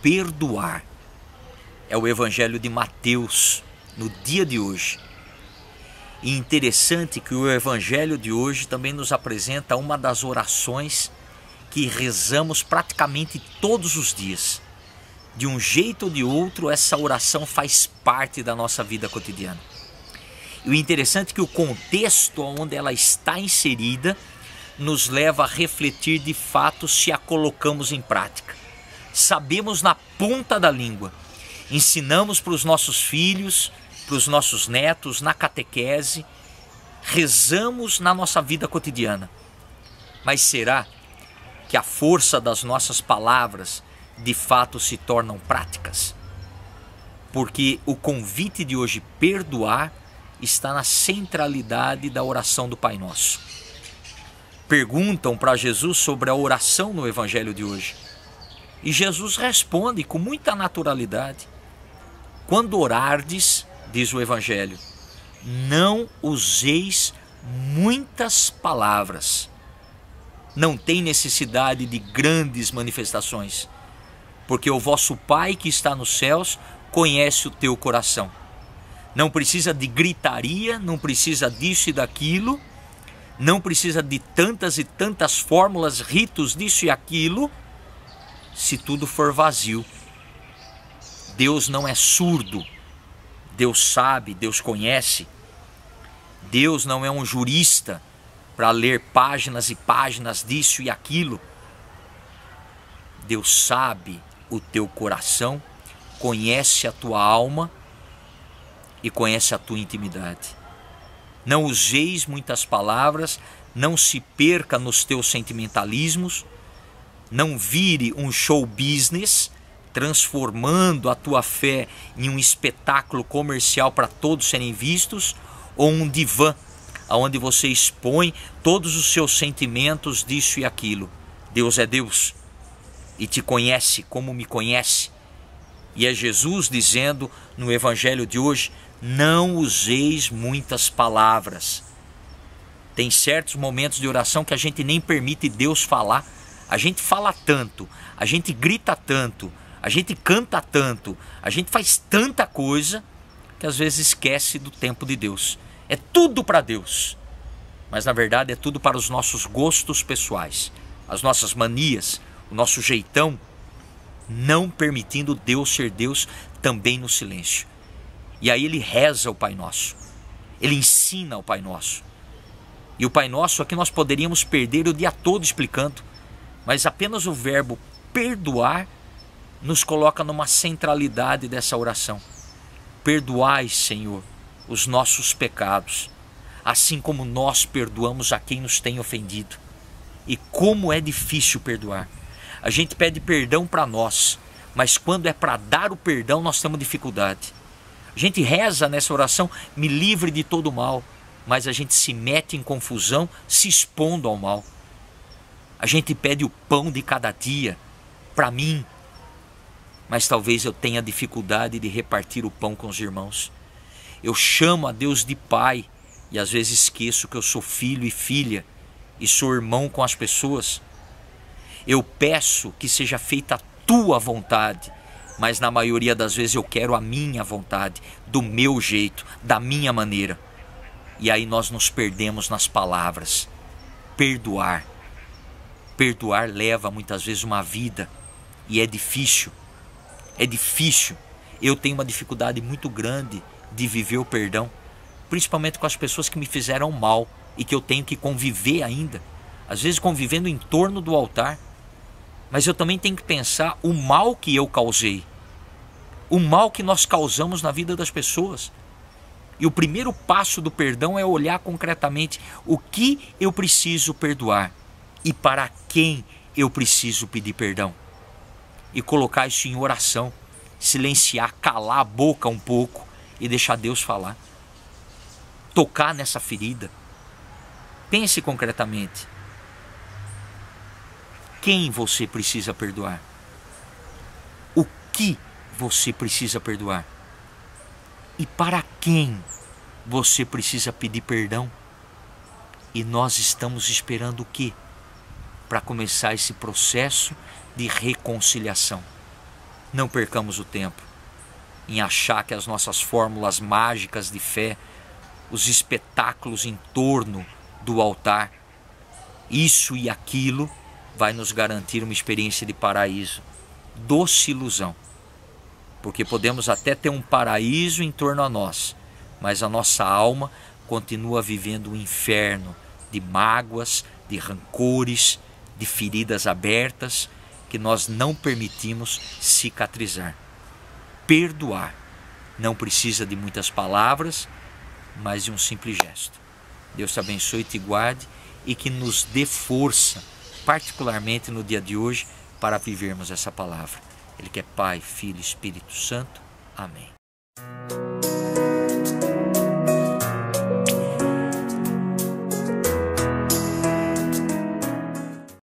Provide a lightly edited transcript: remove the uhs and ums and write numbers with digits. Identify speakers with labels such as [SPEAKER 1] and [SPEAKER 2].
[SPEAKER 1] perdoar. É o Evangelho de Mateus, no dia de hoje. E interessante que o Evangelho de hoje também nos apresenta uma das orações que rezamos praticamente todos os dias. De um jeito ou de outro, essa oração faz parte da nossa vida cotidiana. E o interessante é que o contexto onde ela está inserida nos leva a refletir de fato se a colocamos em prática. Sabemos na ponta da língua, ensinamos para os nossos filhos, para os nossos netos, na catequese, rezamos na nossa vida cotidiana. Mas será que a força das nossas palavras de fato se tornam práticas? Porque o convite de hoje, perdoar, está na centralidade da oração do Pai Nosso. Perguntam para Jesus sobre a oração no Evangelho de hoje. E Jesus responde com muita naturalidade. Quando orardes, diz o Evangelho, não useis muitas palavras. Não tem necessidade de grandes manifestações, porque o vosso Pai que está nos céus conhece o teu coração. Não precisa de gritaria, não precisa disso e daquilo, não precisa de tantas e tantas fórmulas, ritos, disso e aquilo, se tudo for vazio. Deus não é surdo, Deus sabe, Deus conhece. Deus não é um jurista para ler páginas e páginas disso e aquilo. Deus sabe o teu coração, conhece a tua alma e conhece a tua intimidade. Não useis muitas palavras, não se perca nos teus sentimentalismos, não vire um show business, transformando a tua fé em um espetáculo comercial para todos serem vistos, ou um divã, onde você expõe todos os seus sentimentos disso e aquilo. Deus é Deus e te conhece como me conhece. E é Jesus dizendo no Evangelho de hoje, não useis muitas palavras. Tem certos momentos de oração que a gente nem permite Deus falar. A gente fala tanto, a gente grita tanto, a gente canta tanto, a gente faz tanta coisa que às vezes esquece do tempo de Deus. É tudo para Deus, mas na verdade é tudo para os nossos gostos pessoais, as nossas manias, o nosso jeitão, não permitindo Deus ser Deus também no silêncio. E aí ele reza o Pai Nosso, ele ensina o Pai Nosso. E o Pai Nosso aqui nós poderíamos perder o dia todo explicando, mas apenas o verbo perdoar nos coloca numa centralidade dessa oração. Perdoai, Senhor, os nossos pecados, assim como nós perdoamos a quem nos tem ofendido. E como é difícil perdoar. A gente pede perdão para nós, mas quando é para dar o perdão nós temos dificuldade. A gente reza nessa oração, me livre de todo mal, mas a gente se mete em confusão, se expondo ao mal. A gente pede o pão de cada dia para mim, mas talvez eu tenha dificuldade de repartir o pão com os irmãos. Eu chamo a Deus de Pai e às vezes esqueço que eu sou filho e filha e sou irmão com as pessoas. Eu peço que seja feita a tua vontade, mas na maioria das vezes eu quero a minha vontade, do meu jeito, da minha maneira. E aí nós nos perdemos nas palavras. Perdoar. Perdoar leva muitas vezes uma vida e é difícil. É difícil. Eu tenho uma dificuldade muito grande de viver o perdão, principalmente com as pessoas que me fizeram mal e que eu tenho que conviver ainda, às vezes convivendo em torno do altar. Mas eu também tenho que pensar o mal que eu causei, o mal que nós causamos na vida das pessoas. E o primeiro passo do perdão é olhar concretamente o que eu preciso perdoar e para quem eu preciso pedir perdão. E colocar isso em oração, silenciar, calar a boca um pouco e deixar Deus falar. Tocar nessa ferida. Pense concretamente. Quem você precisa perdoar? O que você precisa perdoar? E para quem você precisa pedir perdão? E nós estamos esperando o quê? Para começar esse processo de reconciliação. Não percamos o tempo em achar que as nossas fórmulas mágicas de fé, os espetáculos em torno do altar, isso e aquilo vai nos garantir uma experiência de paraíso. Doce ilusão. Porque podemos até ter um paraíso em torno a nós, mas a nossa alma continua vivendo um inferno de mágoas, de rancores, de feridas abertas que nós não permitimos cicatrizar. Perdoar não precisa de muitas palavras, mas de um simples gesto. Deus te abençoe e te guarde e que nos dê força, particularmente no dia de hoje, para vivermos essa palavra. Ele que é Pai, Filho e Espírito Santo. Amém.